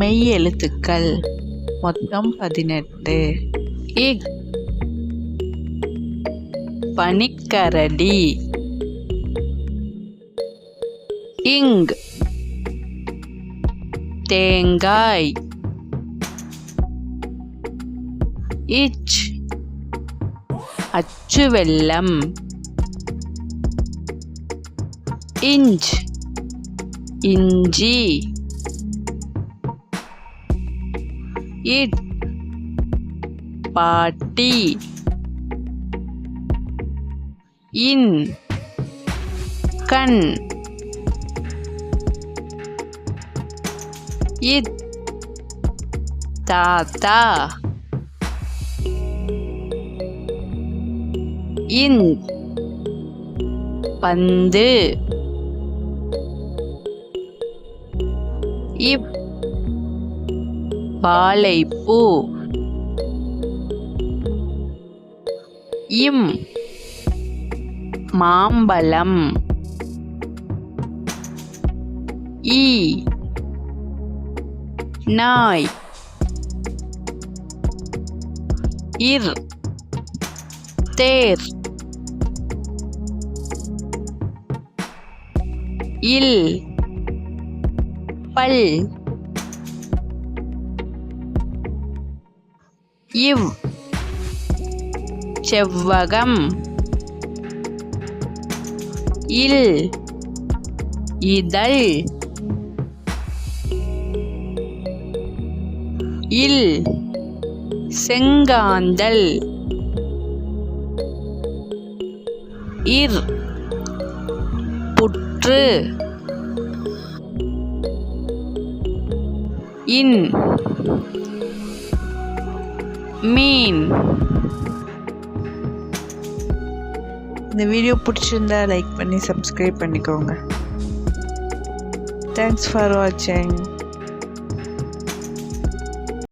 மெய் எழுத்துக்கள் மொத்தம் 18. இக் பனிக்கரடி. இங் தேங்காய். இச் அச்சு வெல்லம். இஞ்ச் இஞ்சி. இட் பாட்டி. இன் கண். இத் தாத்தா. இன் பந்து. இப் பாலைப்பூ. இம் மாம்பழம். ஈ நாய். இர் தேர். இல் பல். இவ் செவ்வகம். இல் இதழ். இல் செங்காந்தள். இர் புற்று. இன் மீன். இந்த வீடியோ பிடிச்சிருந்தா லைக் பண்ணி சப்ஸ்கிரைப் பண்ணிக்கோங்க. தேங்க்ஸ் ஃபார் வாட்சிங்.